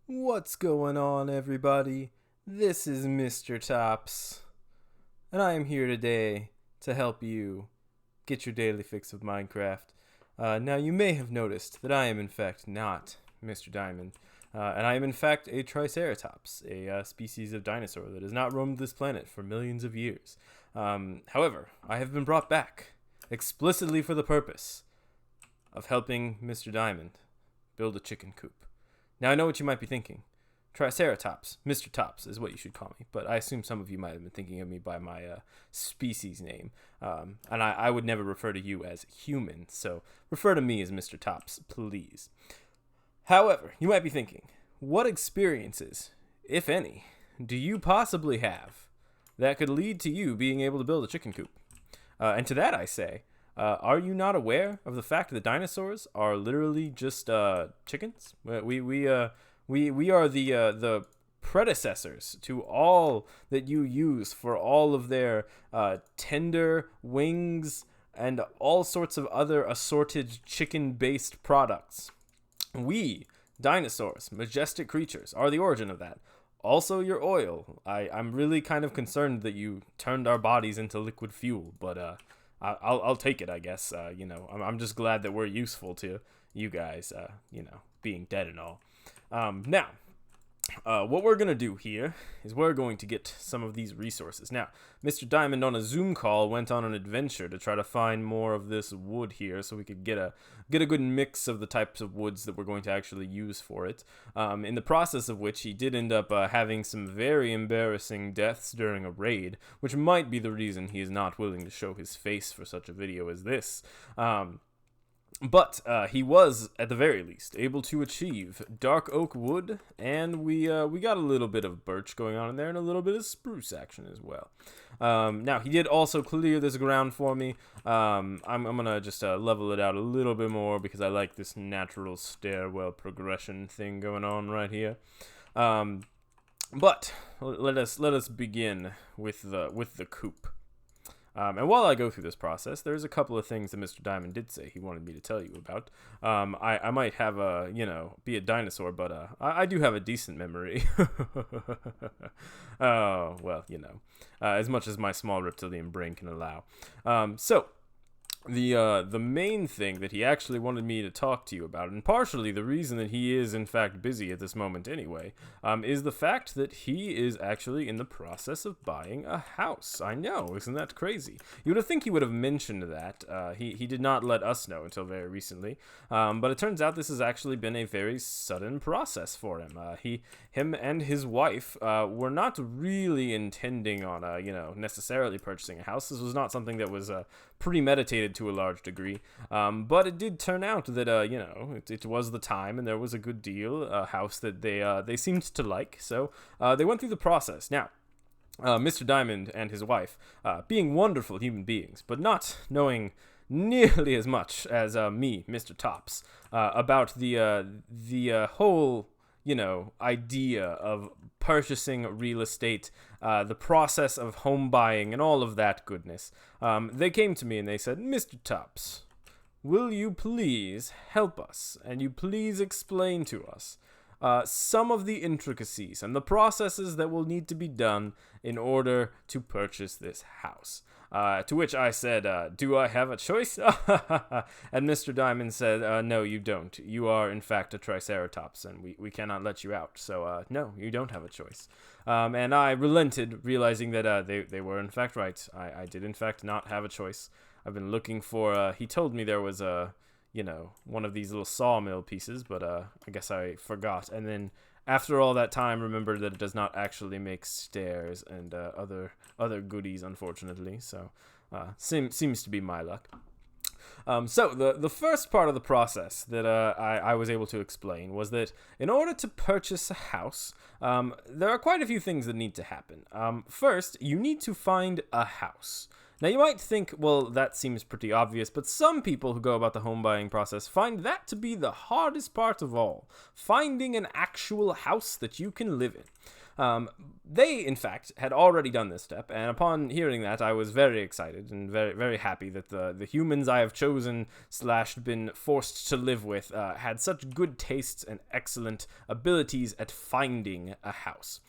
What's going on, everybody? This is Mr. Tops, and I am here today to help you get your daily fix of Minecraft. Now, you may have noticed that I am, in fact, not Mr. Diamond, and I am, in fact, a Triceratops, a species of dinosaur that has not roamed this planet for millions of years. However, I have been brought back explicitly for the purpose of helping Mr. Diamond build a chicken coop. Now, I know what you might be thinking. Triceratops, Mr. Tops is what you should call me, but I assume some of you might have been thinking of me by my species name. And I would never refer to you as human, so refer to me as Mr. Tops, please. However, you might be thinking, what experiences, if any, do you possibly have that could lead to you being able to build a chicken coop? And to that I say, are you not aware of the fact that dinosaurs are literally just chickens? We are the predecessors to all that you use for all of their tender wings and all sorts of other assorted chicken-based products. We, dinosaurs, majestic creatures, are the origin of that. Also, your oil. I'm really kind of concerned that you turned our bodies into liquid fuel, but I'll take it, I guess. I'm just glad that we're useful to you guys, being dead and all. Now, what we're going to do here is we're going to get some of these resources. Now, Mr. Diamond on a Zoom call went on an adventure to try to find more of this wood here so we could get a good mix of the types of woods that we're going to actually use for it. In the process of which he did end up having some very embarrassing deaths during a raid, which might be the reason he is not willing to show his face for such a video as this. But he was, at the very least, able to achieve dark oak wood, and we got a little bit of birch going on in there, and a little bit of spruce action as well. Now, he did also clear this ground for me. I'm going to just level it out a little bit more, because I like this natural stairwell progression thing going on right here. But let us begin with the coop. And while I go through this process, there's a couple of things that Mr. Diamond did say he wanted me to tell you about. I might have be a dinosaur, but I do have a decent memory. Oh, well, as much as my small reptilian brain can allow. So, the main thing that he actually wanted me to talk to you about, and partially the reason that he is in fact busy at this moment anyway, is the fact that he is actually in the process of buying a house. I know, isn't that crazy? You would have think he would have mentioned that. He did not let us know until very recently, but it turns out this has actually been a very sudden process for him. Him and his wife were not really intending on necessarily purchasing a house. This was not something that was premeditated to a large degree, but it did turn out that it was the time, and there was a good deal, a house that they seemed to like, so they went through the process. Now, Mr. Diamond and his wife, being wonderful human beings, but not knowing nearly as much as me, Mr. Tops, about the whole idea of purchasing real estate, the process of home buying, and all of that goodness. They came to me and they said, Mr. Tops, will you please help us, and you please explain to us some of the intricacies and the processes that will need to be done in order to purchase this house. To which I said, do I have a choice? And Mr. Diamond said, no, you don't. You are, in fact, a Triceratops, and we cannot let you out. So, no, you don't have a choice. And I relented, realizing that they were, in fact, right. I did, in fact, not have a choice. I've been looking for, he told me there was one of these little sawmill pieces, but I guess I forgot. And then after all that time, remembered that it does not actually make stairs and other goodies, unfortunately. So seems to be my luck. So the first part of the process that I was able to explain was that in order to purchase a house, there are quite a few things that need to happen. First, you need to find a house. Now, you might think, well, that seems pretty obvious, but some people who go about the home buying process find that to be the hardest part of all, finding an actual house that you can live in. They, in fact, had already done this step, and upon hearing that, I was very excited and very, very happy that the humans I have chosen / been forced to live with had such good tastes and excellent abilities at finding a house.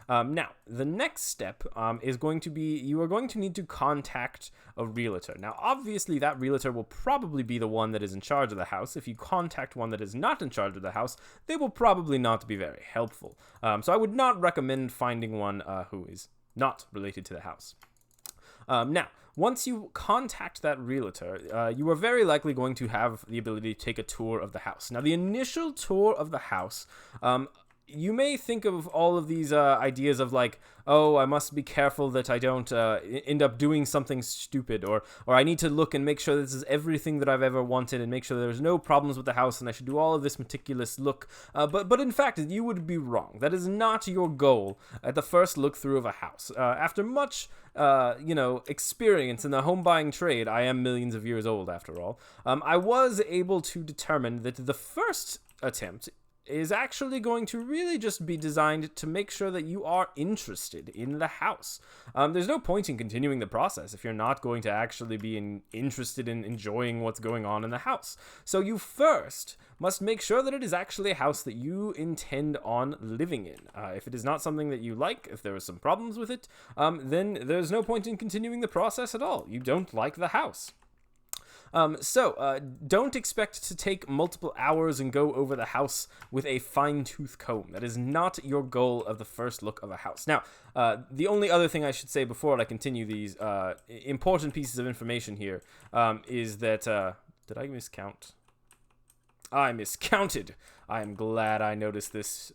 Now, the next step is going to be you are going to need to contact a realtor. Now, obviously, that realtor will probably be the one that is in charge of the house. If you contact one that is not in charge of the house, they will probably not be very helpful. So I would not recommend finding one who is not related to the house. Now, once you contact that realtor, you are very likely going to have the ability to take a tour of the house. Now, the initial tour of the house, you may think of all of these ideas of like, oh, I must be careful that I don't end up doing something stupid, or I need to look and make sure this is everything that I've ever wanted and make sure there's no problems with the house and I should do all of this meticulous look. But in fact, you would be wrong. That is not your goal at the first look through of a house. After much experience in the home buying trade, I am millions of years old after all, I was able to determine that the first attempt is actually going to really just be designed to make sure that you are interested in the house. There's no point in continuing the process if you're not going to actually be interested in enjoying what's going on in the house. So you first must make sure that it is actually a house that you intend on living in. If it is not something that you like, if there are some problems with it, then there's no point in continuing the process at all. You don't like the house. So don't expect to take multiple hours and go over the house with a fine-tooth comb. That is not your goal of the first look of a house. Now, the only other thing I should say before I continue these important pieces of information here is that... did I miscount? I miscounted. I am glad I noticed this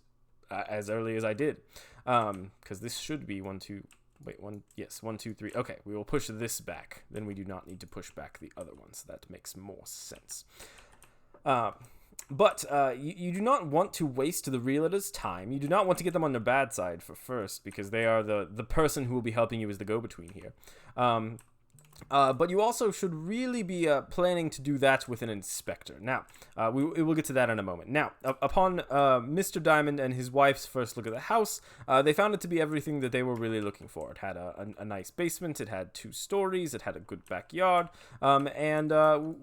as early as I did. Because this should be 1, 2... Wait, 1, 2, 3. Okay, we will push this back. Then we do not need to push back the other ones. That makes more sense. But you do not want to waste the realtor's time. You do not want to get them on their bad side for first, because they are the person who will be helping you as the go-between here. But you also should really be planning to do that with an inspector. Now, we will get to that in a moment. Now, upon Mr. Diamond and his wife's first look at the house, they found it to be everything that they were really looking for. It had a nice basement, it had 2 stories, it had a good backyard, and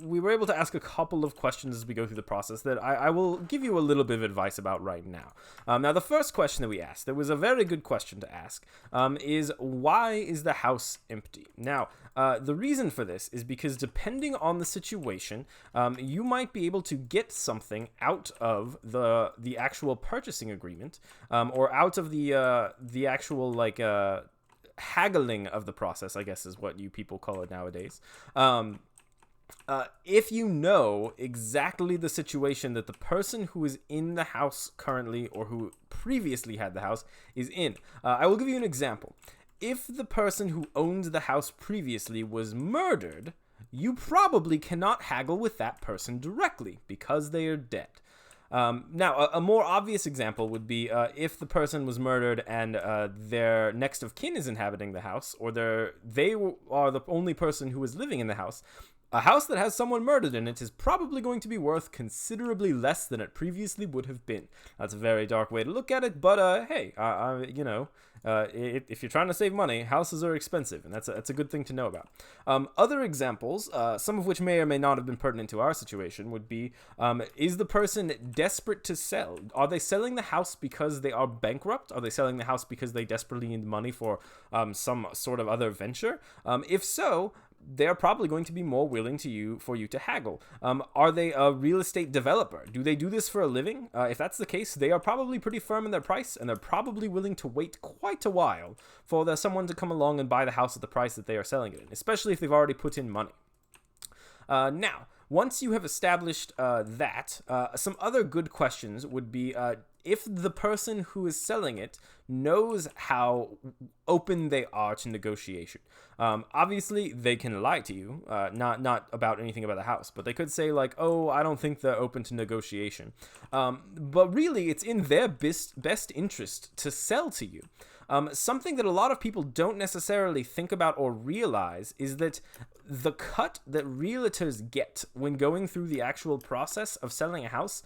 we were able to ask a couple of questions as we go through the process that I will give you a little bit of advice about right now. Now, the first question that we asked, that was a very good question to ask, is why is the house empty? Now, the reason for this is because depending on the situation, you might be able to get something out of the actual purchasing agreement, or out of the actual haggling of the process, I guess is what you people call it nowadays. If you know exactly the situation that the person who is in the house currently or who previously had the house is in. I will give you an example. If the person who owned the house previously was murdered, you probably cannot haggle with that person directly because they are dead. Now, a more obvious example would be if the person was murdered and their next of kin is inhabiting the house, or they are the only person who is living in the house. A house that has someone murdered in it is probably going to be worth considerably less than it previously would have been. That's a very dark way to look at it, but hey, if you're trying to save money, houses are expensive, and that's a good thing to know about. Other examples, some of which may or may not have been pertinent to our situation, would be, is the person desperate to sell? Are they selling the house because they are bankrupt? Are they selling the house because they desperately need money for some sort of other venture? If so, they're probably going to be more willing for you to haggle. Are they a real estate developer? Do they do this for a living? If that's the case, they are probably pretty firm in their price, and they're probably willing to wait quite a while for someone to come along and buy the house at the price that they are selling it in, especially if they've already put in money. Now, once you have established that, some other good questions would be if the person who is selling it knows how open they are to negotiation. Obviously, they can lie to you, not about anything about the house, but they could say like, oh, I don't think they're open to negotiation. But really, it's in their best interest to sell to you. Something that a lot of people don't necessarily think about or realize is that the cut that realtors get when going through the actual process of selling a house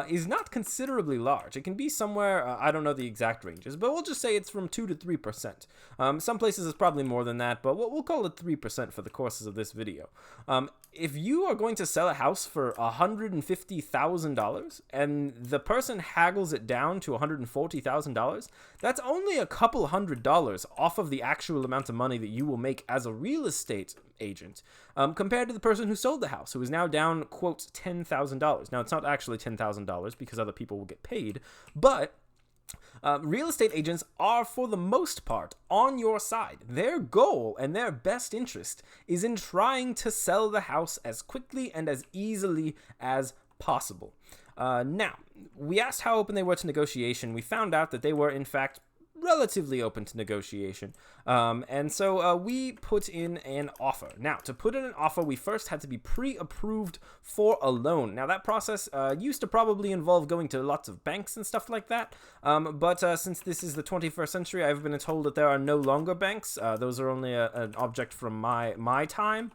is not considerably large. It can be somewhere, I don't know the exact ranges, but we'll just say it's from 2 to 3%. Some places it's probably more than that, but we'll call it 3% for the courses of this video. If you are going to sell a house for $150,000 and the person haggles it down to $140,000, that's only a couple $100 off of the actual amount of money that you will make as a real estate agent, compared to the person who sold the house, who is now down, quote, $10,000. Now, it's not actually $10,000 because other people will get paid, but real estate agents are, for the most part, on your side. Their goal and their best interest is in trying to sell the house as quickly and as easily as possible. Now, we asked how open they were to negotiation. We found out that they were, in fact, relatively open to negotiation. And so we put in an offer. Now, to put in an offer, we first had to be pre-approved for a loan. Now, that process used to probably involve going to lots of banks and stuff like that. But since this is the 21st century, I've been told that there are no longer banks. Those are only an object from my time.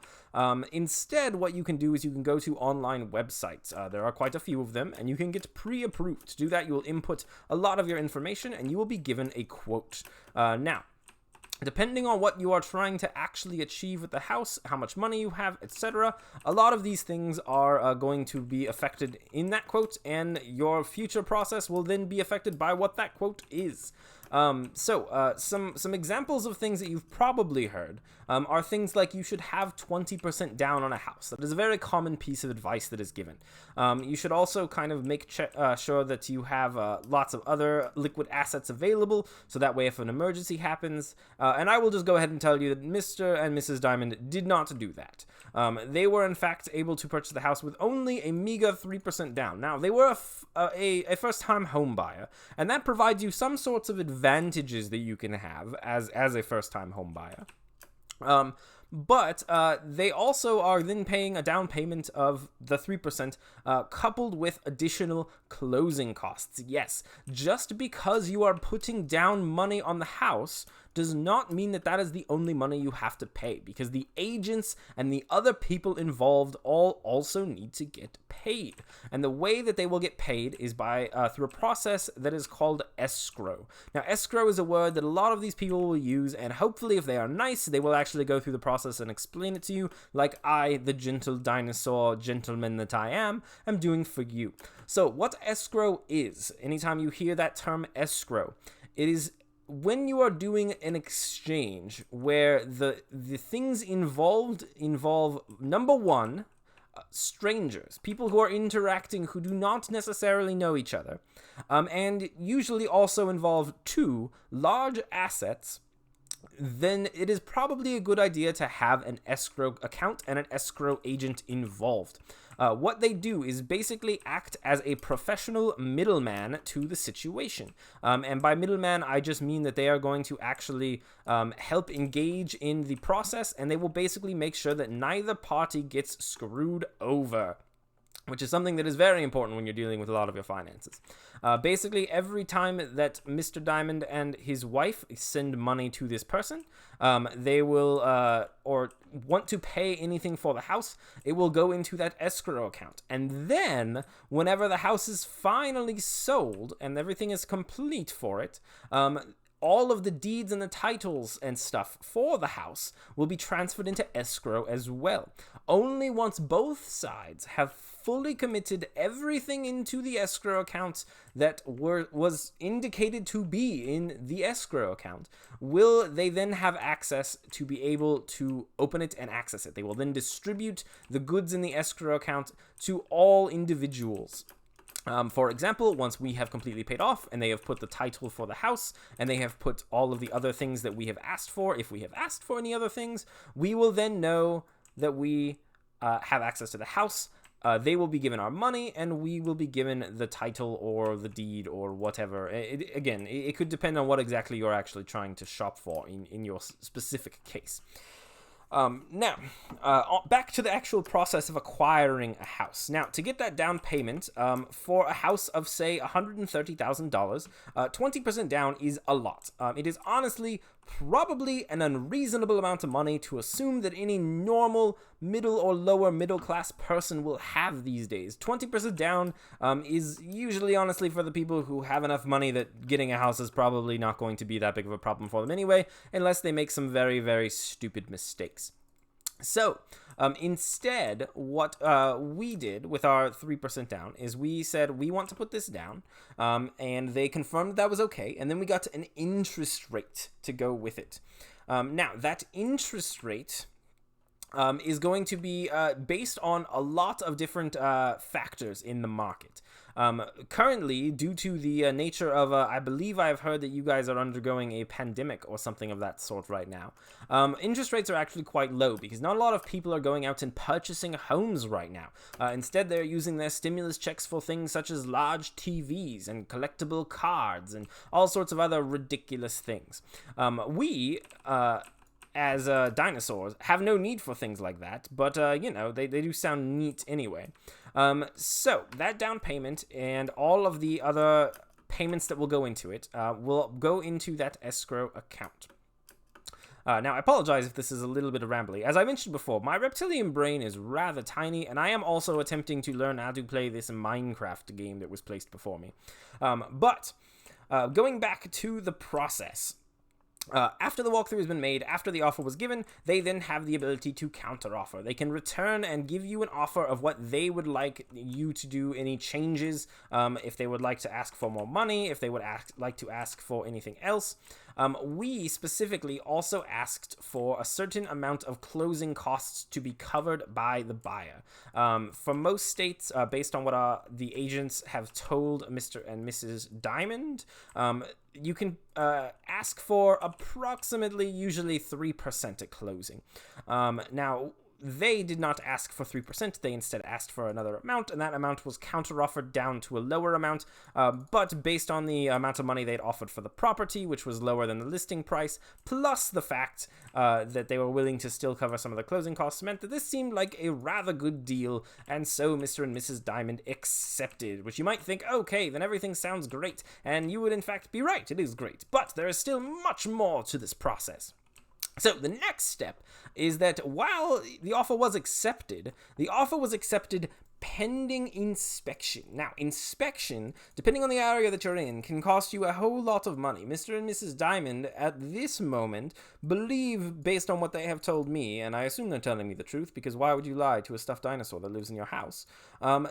Instead, what you can do is you can go to online websites. There are quite a few of them, and you can get pre-approved. To do that, you will input a lot of your information, and you will be given a quote. Now, depending on what you are trying to actually achieve with the house, how much money you have, etc., a lot of these things are going to be affected in that quote, and your future process will then be affected by what that quote is. Some examples of things that you've probably heard are things like you should have 20% down on a house. That is a very common piece of advice that is given. You should also kind of make sure that you have lots of other liquid assets available, so that way if an emergency happens, and I will just go ahead and tell you that Mr. and Mrs. Diamond did not do that. They were in fact able to purchase the house with only a meager 3% down. Now, they were a first-time home buyer, and that provides you some sorts of advantages that you can have as a first-time home buyer. But they also are then paying a down payment of the 3%, coupled with additional closing costs. Yes, just because you are putting down money on the house does not mean that that is the only money you have to pay, because the agents and the other people involved all also need to get paid. And the way that they will get paid is by through a process that is called escrow. Now, escrow is a word that a lot of these people will use, and hopefully if they are nice, they will actually go through the process and explain it to you, like I, the gentle dinosaur gentleman that I am doing for you. So what escrow is, anytime you hear that term escrow, it is when you are doing an exchange where the things involved involve, number one, strangers, people who are interacting who do not necessarily know each other, and usually also involve two, large assets, then it is probably a good idea to have an escrow account and an escrow agent involved. What they do is basically act as a professional middleman to the situation. And by middleman, I just mean that they are going to actually help engage in the process, and they will basically make sure that neither party gets screwed over, which is something that is very important when you're dealing with a lot of your finances. Basically, every time that Mr. Diamond and his wife send money to this person, they will, or want to pay anything for the house, it will go into that escrow account. And then, whenever the house is finally sold and everything is complete for it, all of the deeds and the titles and stuff for the house will be transferred into escrow as well. Only once both sides have fully committed everything into the escrow account that was indicated to be in the escrow account will they then have access to be able to open it and access it. They will then distribute the goods in the escrow account to all individuals. For example, once we have completely paid off and they have put the title for the house and they have put all of the other things that we have asked for, if we have asked for any other things, we will then know that we have access to the house. They will be given our money and we will be given the title or the deed or whatever. It could depend on what exactly you're actually trying to shop for in your specific case. Now, back to the actual process of acquiring a house. Now, to get that down payment for a house of, say, $130,000, 20% down is a lot. It is honestly probably an unreasonable amount of money to assume that any normal middle or lower middle class person will have these days. 20% down is usually, honestly, for the people who have enough money that getting a house is probably not going to be that big of a problem for them anyway, unless they make some very, very stupid mistakes. So, instead, what we did with our 3% down is we said we want to put this down, and they confirmed that was okay, and then we got an interest rate to go with it. Now, that interest rate is going to be based on a lot of different factors in the market. Currently, due to the nature of, I believe I've heard that you guys are undergoing a pandemic or something of that sort right now, interest rates are actually quite low because not a lot of people are going out and purchasing homes right now. Instead, they're using their stimulus checks for things such as large TVs and collectible cards and all sorts of other ridiculous things. We as dinosaurs have no need for things like that, but they do sound neat anyway. So that down payment and all of the other payments that will go into it will go into that escrow account. Now, I apologize if this is a little bit rambly. As I mentioned before, my reptilian brain is rather tiny, and I am also attempting to learn how to play this Minecraft game that was placed before me. But going back to the process. After the walkthrough has been made, after the offer was given, they then have the ability to counteroffer. They can return and give you an offer of what they would like you to do, any changes, if they would like to ask for more money, if they would like to ask for anything else. We specifically also asked for a certain amount of closing costs to be covered by the buyer. For most states, based on what the agents have told Mr. and Mrs. Diamond, you can ask for approximately usually 3% at closing. Now, they did not ask for 3%, they instead asked for another amount, and that amount was counter-offered down to a lower amount, but based on the amount of money they'd offered for the property, which was lower than the listing price, plus the fact that they were willing to still cover some of the closing costs, meant that this seemed like a rather good deal, and so Mr. and Mrs. Diamond accepted, which you might think, okay, then everything sounds great, and you would in fact be right, it is great, but there is still much more to this process. So the next step is that while the offer was accepted pending inspection. Now, inspection, depending on the area that you're in, can cost you a whole lot of money. Mr. and Mrs. Diamond, at this moment, believe, based on what they have told me, and I assume they're telling me the truth, because why would you lie to a stuffed dinosaur that lives in your house?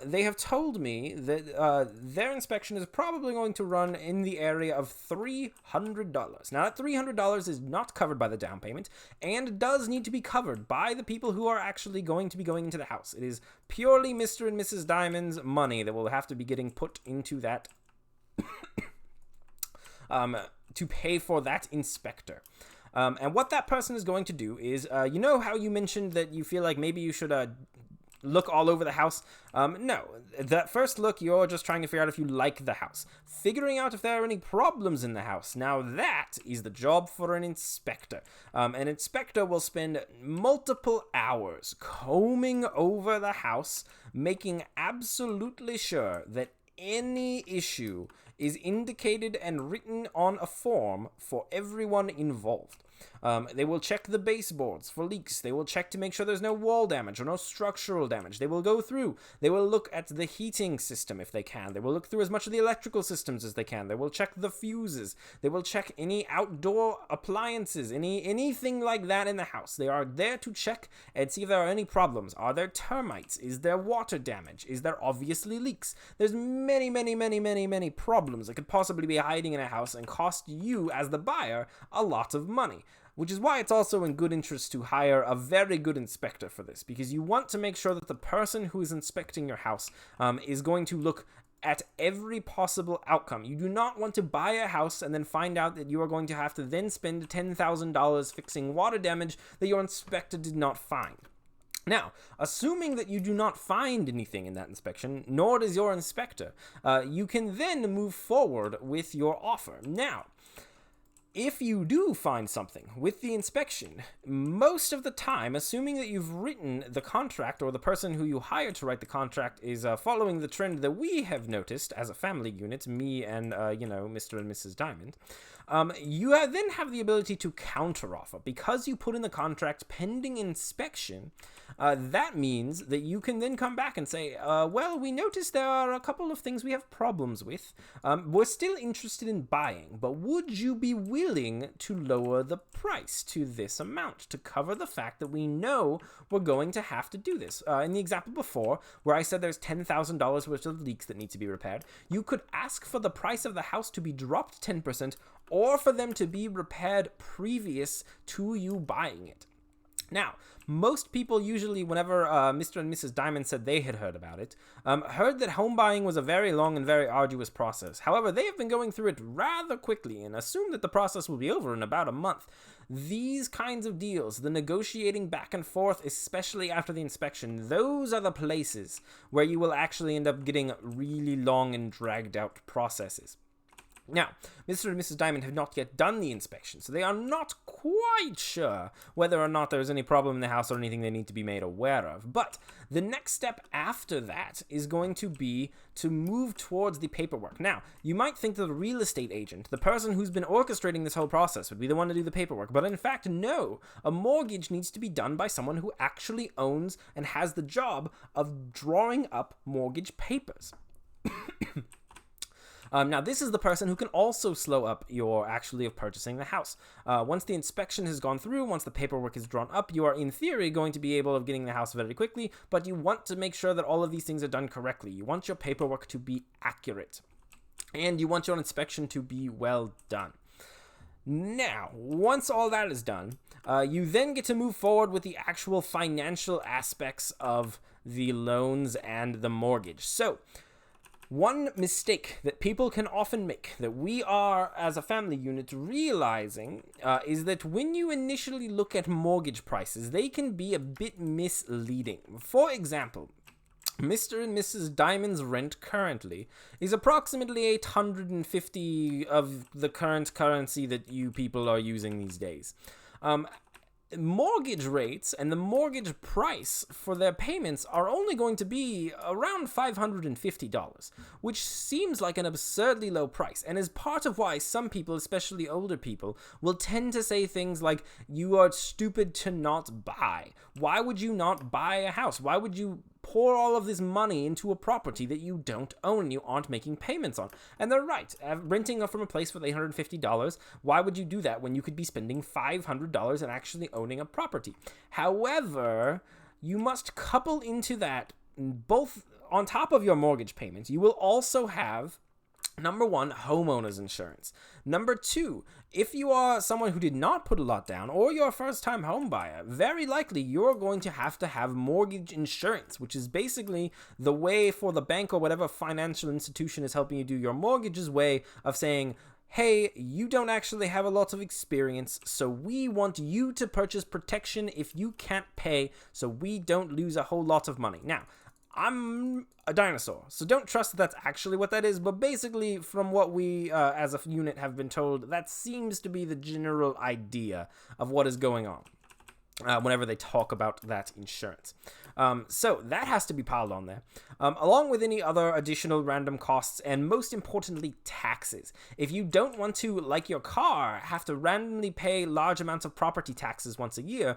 They have told me that their inspection is probably going to run in the area of $300. Now, that $300 is not covered by the down payment, and does need to be covered by the people who are actually going to be going into the house. It is purely Mr. and Mrs. Diamond's money that will have to be getting put into that to pay for that inspector. And what that person is going to do is, you know how you mentioned that you feel like maybe you should look all over the house? No, that first look, you're just trying to figure out if you like the house. Figuring out if there are any problems in the house. Now that is the job for an inspector. An inspector will spend multiple hours combing over the house, making absolutely sure that any issue is indicated and written on a form for everyone involved. They will check the baseboards for leaks. They will check to make sure there's no wall damage or no structural damage. They will go through. They will look at the heating system if they can. They will look through as much of the electrical systems as they can. They will check the fuses. They will check any outdoor appliances, anything like that in the house. They are there to check and see if there are any problems. Are there termites? Is there water damage? Is there obviously leaks? There's many problems that could possibly be hiding in a house and cost you, as the buyer, a lot of money. Which is why it's also in good interest to hire a very good inspector for this, because you want to make sure that the person who is inspecting your house is going to look at every possible outcome. You do not want to buy a house and then find out that you are going to have to then spend $10,000 fixing water damage that your inspector did not find. Now, assuming that you do not find anything in that inspection, nor does your inspector, you can then move forward with your offer. Now, if you do find something with the inspection, most of the time, assuming that you've written the contract or the person who you hired to write the contract is following the trend that we have noticed as a family unit, me and, Mr. and Mrs. Diamond, then have the ability to counteroffer. Because you put in the contract pending inspection, that means that you can then come back and say, well, we noticed there are a couple of things we have problems with. We're still interested in buying, but would you be willing to lower the price to this amount to cover the fact that we know we're going to have to do this? In the example before, where I said there's $10,000 worth of leaks that need to be repaired, you could ask for the price of the house to be dropped 10% or for them to be repaired previous to you buying it. Now, most people usually, whenever Mr. and Mrs. Diamond said they had heard about it, heard that home buying was a very long and very arduous process. However, they have been going through it rather quickly and assume that the process will be over in about a month. These kinds of deals, the negotiating back and forth, especially after the inspection, those are the places where you will actually end up getting really long and dragged out processes. Now, Mr. and Mrs. Diamond have not yet done the inspection, so they are not quite sure whether or not there's any problem in the house or anything they need to be made aware of. But the next step after that is going to be to move towards the paperwork. Now, you might think that the real estate agent, the person who's been orchestrating this whole process, would be the one to do the paperwork. But in fact, no. A mortgage needs to be done by someone who actually owns and has the job of drawing up mortgage papers. Now, this is the person who can also slow up your actually of purchasing the house. Once the inspection has gone through, once the paperwork is drawn up, you are in theory going to be able of getting the house very quickly, but you want to make sure that all of these things are done correctly. You want your paperwork to be accurate, and you want your inspection to be well done. Now, once all that is done, you then get to move forward with the actual financial aspects of the loans and the mortgage. So, one mistake that people can often make, that we are, as a family unit, realizing, is that when you initially look at mortgage prices, they can be a bit misleading. For example, Mr. and Mrs. Diamond's rent currently is approximately 850 of the current currency that you people are using these days. Mortgage rates and the mortgage price for their payments are only going to be around $550, which seems like an absurdly low price, and is part of why some people, especially older people, will tend to say things like, you are stupid to not buy. Why would you not buy a house? Why would you pour all of this money into a property that you don't own and you aren't making payments on? And they're right. Renting from a place for $850, why would you do that when you could be spending $500 and actually owning a property? However, you must couple into that, both on top of your mortgage payments, you will also have, number one, homeowners insurance. Number two, if you are someone who did not put a lot down, or you're a first-time home buyer, very likely you're going to have mortgage insurance, which is basically the way for the bank or whatever financial institution is helping you do your mortgage's way of saying, hey, you don't actually have a lot of experience, so we want you to purchase protection if you can't pay, so we don't lose a whole lot of money. Now, I'm a dinosaur, so don't trust that that's actually what that is, but basically from what we as a unit have been told, that seems to be the general idea of what is going on whenever they talk about that insurance. So that has to be piled on there, along with any other additional random costs, and most importantly, taxes. If you don't want to, like your car, have to randomly pay large amounts of property taxes once a year,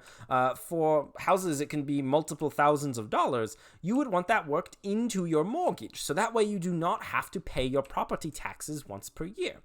for houses it can be multiple thousands of dollars, you would want that worked into your mortgage, so that way you do not have to pay your property taxes once per year.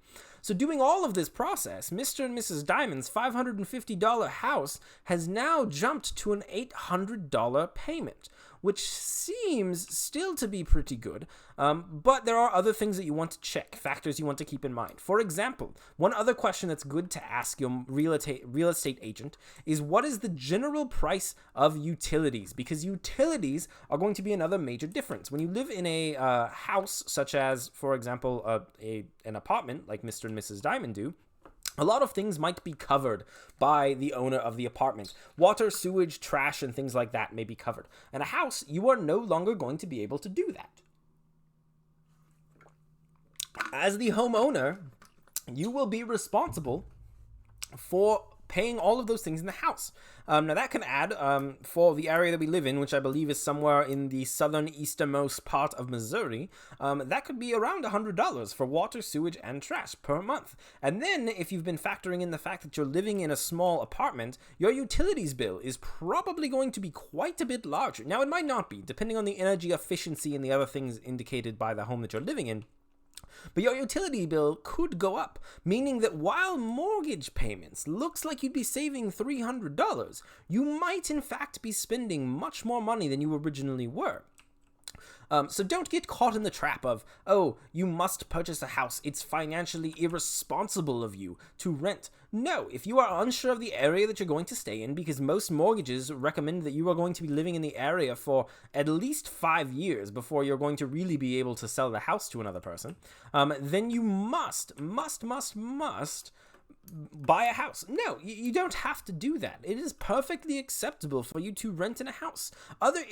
So doing all of this process, Mr. and Mrs. Diamond's $550 house has now jumped to an $800 payment, which seems still to be pretty good, but there are other things that you want to check, factors you want to keep in mind. For example, one other question that's good to ask your real estate agent is, what is the general price of utilities? Because utilities are going to be another major difference. When you live in a house, such as, for example, an apartment like Mr. and Mrs. Diamond do, a lot of things might be covered by the owner of the apartment. Water, sewage, trash, and things like that may be covered. In a house, you are no longer going to be able to do that. As the homeowner, you will be responsible for paying all of those things in the house. Now that can add, for the area that we live in, which I believe is somewhere in the southern easternmost part of Missouri, that could be around $100 for water, sewage, and trash per month. And then, if you've been factoring in the fact that you're living in a small apartment, your utilities bill is probably going to be quite a bit larger. Now, it might not be, depending on the energy efficiency and the other things indicated by the home that you're living in. But your utility bill could go up, meaning that while mortgage payments looks like you'd be saving $300, you might in fact be spending much more money than you originally were. So don't get caught in the trap of, oh, you must purchase a house. It's financially irresponsible of you to rent. No, if you are unsure of the area that you're going to stay in, because most mortgages recommend that you are going to be living in the area for at least 5 years before you're going to really be able to sell the house to another person, then you must buy a house. No, you don't have to do that. It is perfectly acceptable for you to rent in a house. Other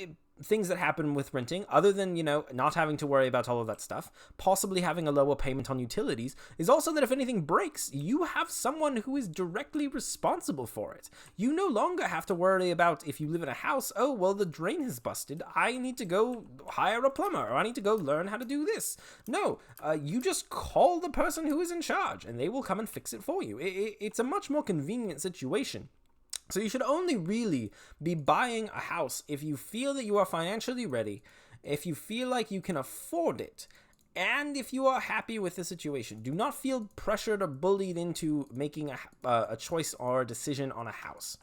things that happen with renting, other than, not having to worry about all of that stuff, possibly having a lower payment on utilities, is also that if anything breaks, you have someone who is directly responsible for it. You no longer have to worry about, if you live in a house, oh, well, the drain has busted, I need to go hire a plumber, or I need to go learn how to do this. No, you just call the person who is in charge, and they will come and fix it for you. It's a much more convenient situation. So you should only really be buying a house if you feel that you are financially ready, if you feel like you can afford it, and if you are happy with the situation. Do not feel pressured or bullied into making a choice or a decision on a house.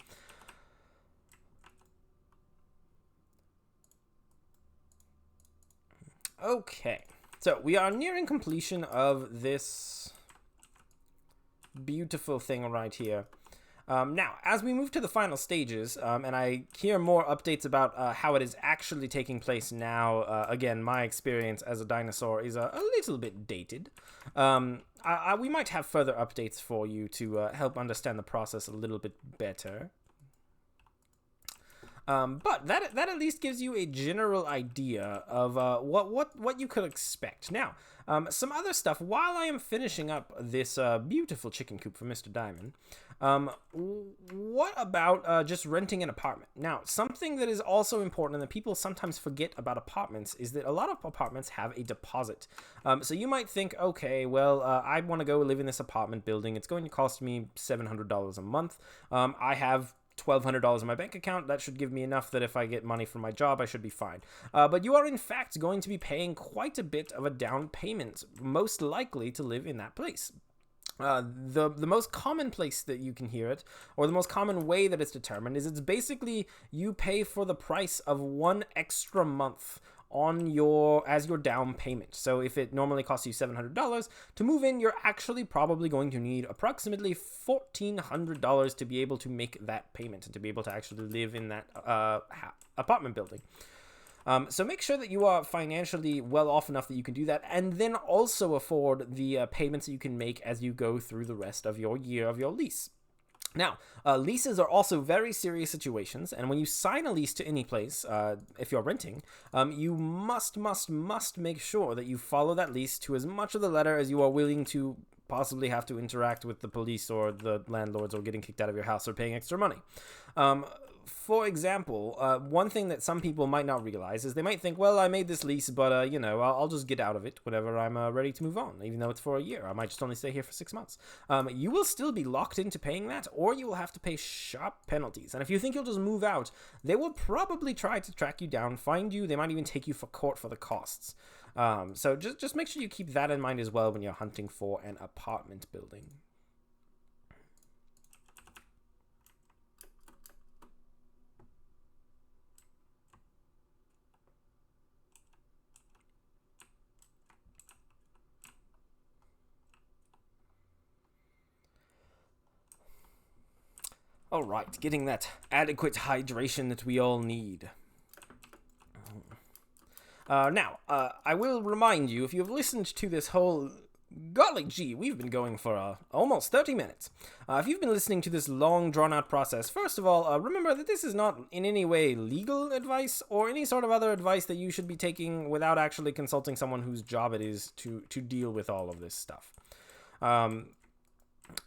Okay, so we are nearing completion of this beautiful thing right here. Now, as we move to the final stages, and I hear more updates about how it is actually taking place now, again, my experience as a dinosaur is a little bit dated. We might have further updates for you to help understand the process a little bit better. But that at least gives you a general idea of what you could expect. Now, some other stuff, while I am finishing up this beautiful chicken coop for Mr. Diamond, what about just renting an apartment? Now, something that is also important and that people sometimes forget about apartments is that a lot of apartments have a deposit. So you might think, okay, well, I want to go live in this apartment building. It's going to cost me $700 a month. I have $1,200 in my bank account. That should give me enough that if I get money from my job, I should be fine. But you are in fact going to be paying quite a bit of a down payment, most likely to live in that place. The most common place that you can hear it, or the most common way that it's determined, is it's basically you pay for the price of one extra month on as your down payment. So if it normally costs you $700 to move in, you're actually probably going to need approximately $1,400 to be able to make that payment and to be able to actually live in that apartment building. So make sure that you are financially well off enough that you can do that, and then also afford the payments that you can make as you go through the rest of your year of your lease. Now, leases are also very serious situations, and when you sign a lease to any place, if you're renting, you must make sure that you follow that lease to as much of the letter as you are willing to possibly have to interact with the police or the landlords or getting kicked out of your house or paying extra money. For example, one thing that some people might not realize is they might think, well, I made this lease, but, I'll just get out of it whenever I'm ready to move on, even though it's for a year. I might just only stay here for 6 months. You will still be locked into paying that, or you will have to pay sharp penalties. And if you think you'll just move out, they will probably try to track you down, find you. They might even take you for court for the costs. So just make sure you keep that in mind as well when you're hunting for an apartment building. All right, getting that adequate hydration that we all need. Now, I will remind you, if you've listened to this whole... Golly gee, we've been going for almost 30 minutes. If you've been listening to this long, drawn-out process, first of all, remember that this is not in any way legal advice or any sort of other advice that you should be taking without actually consulting someone whose job it is to deal with all of this stuff.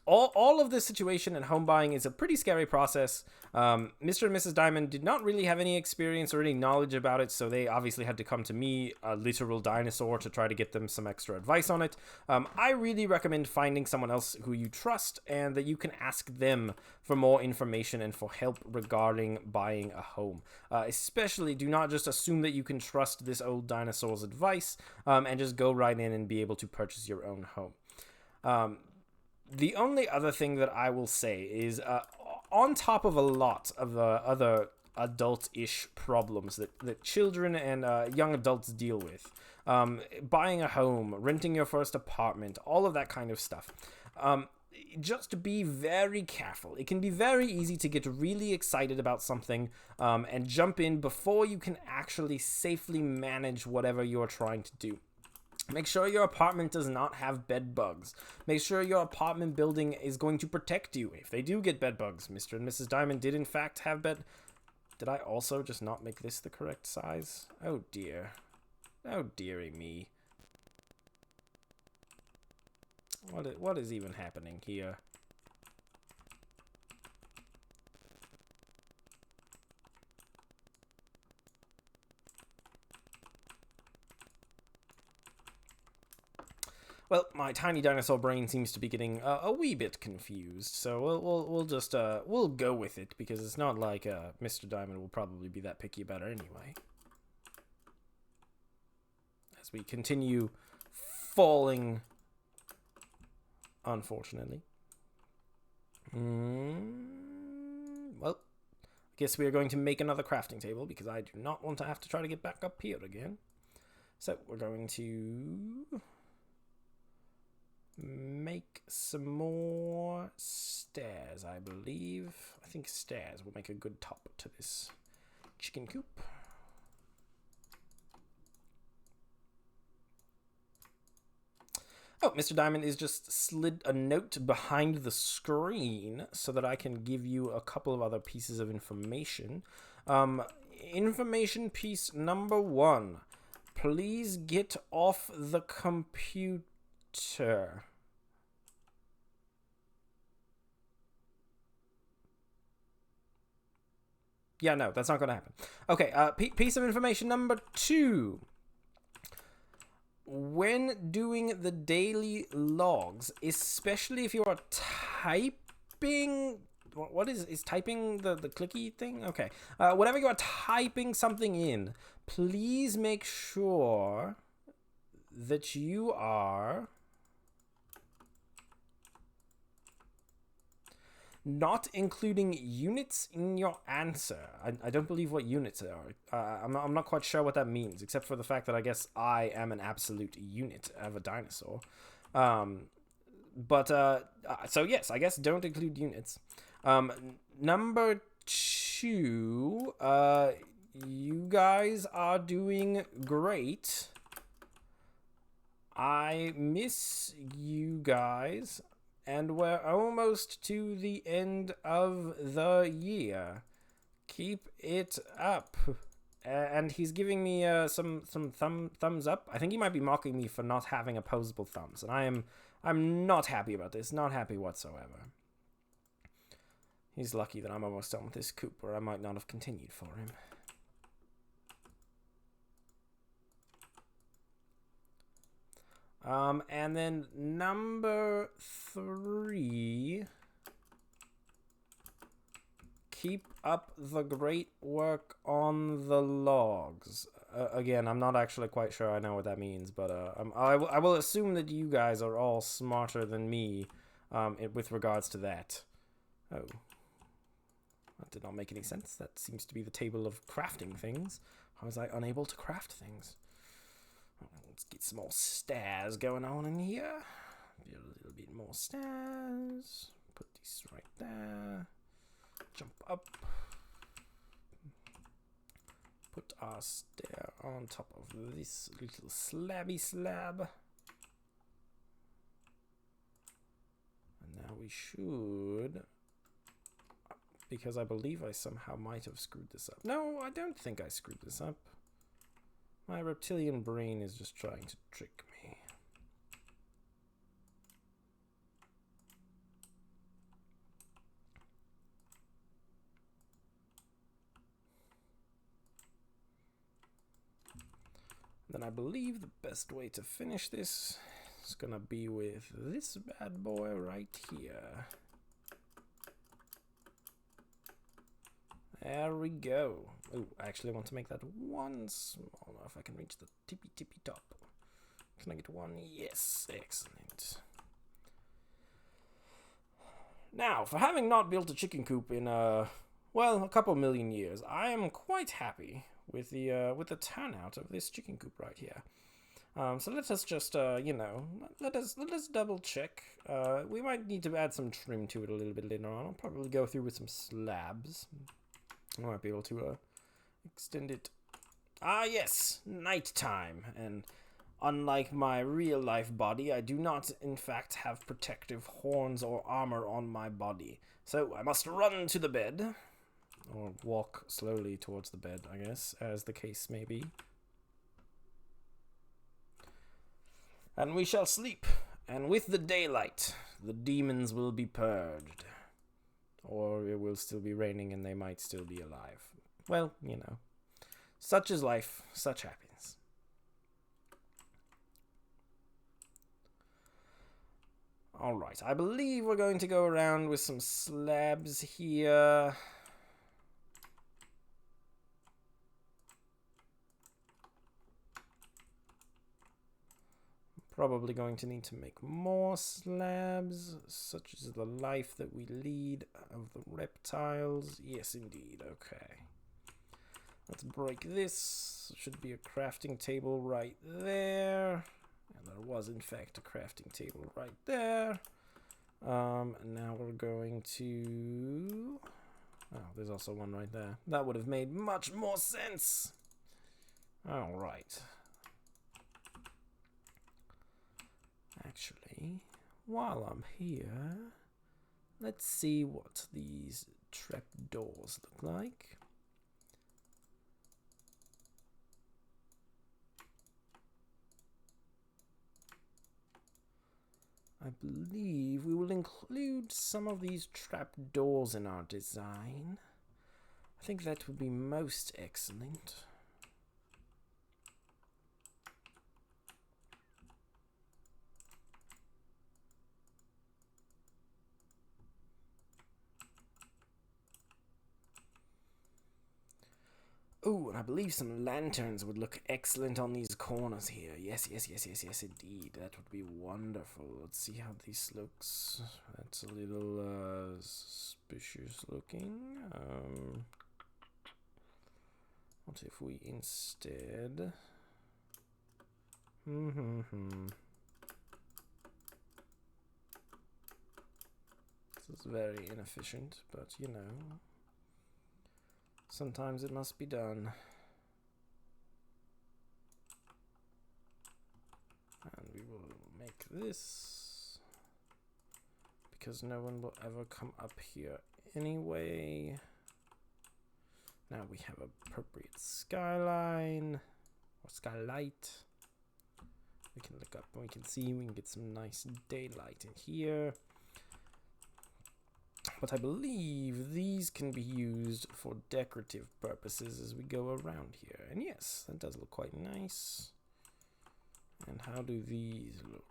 all of this situation in home buying is a pretty scary process. Mr. and Mrs. Diamond did not really have any experience or any knowledge about it, so they obviously had to come to me, a literal dinosaur, to try to get them some extra advice on it. I really recommend finding someone else who you trust and that you can ask them for more information and for help regarding buying a home. Especially, do not just assume that you can trust this old dinosaur's advice and just go right in and be able to purchase your own home. The only other thing that I will say is, on top of a lot of other adult-ish problems that children and young adults deal with, buying a home, renting your first apartment, all of that kind of stuff, just be very careful. It can be very easy to get really excited about something and jump in before you can actually safely manage whatever you're trying to do. Make sure your apartment does not have bed bugs. Make sure your apartment building is going to protect you if they do get bed bugs. Mr. and Mrs. Diamond did in fact have bed... Did I also just not make this the correct size? Oh dear. Oh dearie me. What is even happening here? Well, my tiny dinosaur brain seems to be getting a wee bit confused, so we'll just we'll go with it, because it's not like Mr. Diamond will probably be that picky about it anyway. As we continue falling, unfortunately. Well, I guess we are going to make another crafting table, because I do not want to have to try to get back up here again. So we're going to make some more stairs, I believe. I think stairs will make a good top to this chicken coop. Oh, Mr. Diamond is just slid a note behind the screen so that I can give you a couple of other pieces of information. Information piece number 1. Please get off the computer. Yeah, no, that's not going to happen. Okay, piece of information number 2. When doing the daily logs, especially if you are typing... What is typing the clicky thing? Okay. Whenever you are typing something in, please make sure that you are not including units in your answer. I don't believe what units are. I'm not quite sure what that means, except for the fact that I guess I am an absolute unit of a dinosaur. So yes, I guess don't include units. Number 2, you guys are doing great. I miss you guys. And we're almost to the end of the year. Keep it up. And he's giving me some thumbs up. I think he might be mocking me for not having opposable thumbs, and I'm not happy about this. Not happy whatsoever. He's lucky that I'm almost done with this coop, or I might not have continued for him. And then number 3, keep up the great work on the logs. Again, I'm not actually quite sure I know what that means, but I will assume that you guys are all smarter than me with regards to that. Oh, that did not make any sense. That seems to be the table of crafting things. How was I unable to craft things? Let's get some more stairs going on in here. Be a little bit more stairs. Put these right there. Jump up. Put our stair on top of this little slabby slab. And now we should... Because I believe I somehow might have screwed this up. No, I don't think I screwed this up. My reptilian brain is just trying to trick me. Then I believe the best way to finish this is gonna be with this bad boy right here. There we go. Oh, I actually want to make that one smaller if I can reach the tippy top. Can I get one? Yes, excellent. Now, for having not built a chicken coop in well, a couple million years, I am quite happy with the turnout of this chicken coop right here. So let us just you know, let us double check. We might need to add some trim to it a little bit later on. I'll probably go through with some slabs. I might be able to extend it. Ah, yes, nighttime. And unlike my real life body, I do not, in fact, have protective horns or armor on my body. So I must run to the bed. Or walk slowly towards the bed, I guess, as the case may be. And we shall sleep. And with the daylight, the demons will be purged. Or it will still be raining and they might still be alive. Well, you know. Such is life. Such happens. Alright, I believe we're going to go around with some slabs here. Probably going to need to make more slabs, such as the life that we lead of the reptiles. Yes, indeed. Okay. Let's break this. Should be a crafting table right there. And there was, in fact, a crafting table right there. And now we're going to... Oh, there's also one right there. That would have made much more sense. All right. Actually, while I'm here, let's see what these trapdoors look like. I believe we will include some of these trapdoors in our design. I think that would be most excellent. Oh, and I believe some lanterns would look excellent on these corners here. Yes, indeed. That would be wonderful. Let's see how this looks. That's a little suspicious looking. What if we instead... This is very inefficient, but you know... Sometimes it must be done. And we will make this, because no one will ever come up here anyway. Now we have appropriate skyline, or skylight. We can look up and we can see, we can get some nice daylight in here. But I believe these can be used for decorative purposes as we go around here. And yes, that does look quite nice. And how do these look?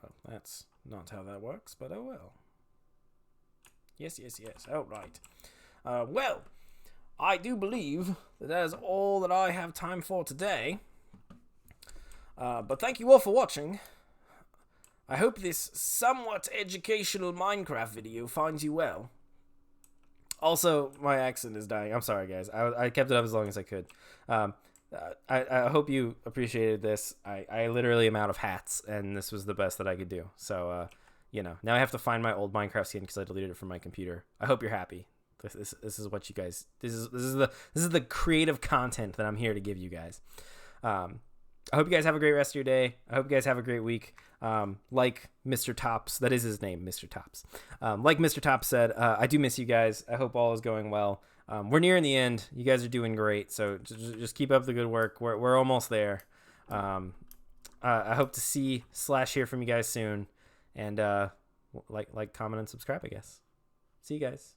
Well, that's not how that works, but oh well. Yes. Oh, right. Well, I do believe that is all that I have time for today. But thank you all for watching. I hope this somewhat educational Minecraft video finds you well. Also, my accent is dying. I'm sorry, guys. I kept it up as long as I could. I hope you appreciated this. I literally am out of hats, and this was the best that I could do. So, you know, now I have to find my old Minecraft skin because I deleted it from my computer. I hope you're happy. This is what you guys. This is the creative content that I'm here to give you guys. I hope you guys have a great rest of your day. I hope you guys have a great week. Like Mr. Tops, that is his name, Mr. Tops. Like Mr. Tops said, I do miss you guys. I hope all is going well. We're nearing the end. You guys are doing great, so just keep up the good work. We're almost there. I hope to see / hear from you guys soon. And like, comment, and subscribe, I guess. See you guys.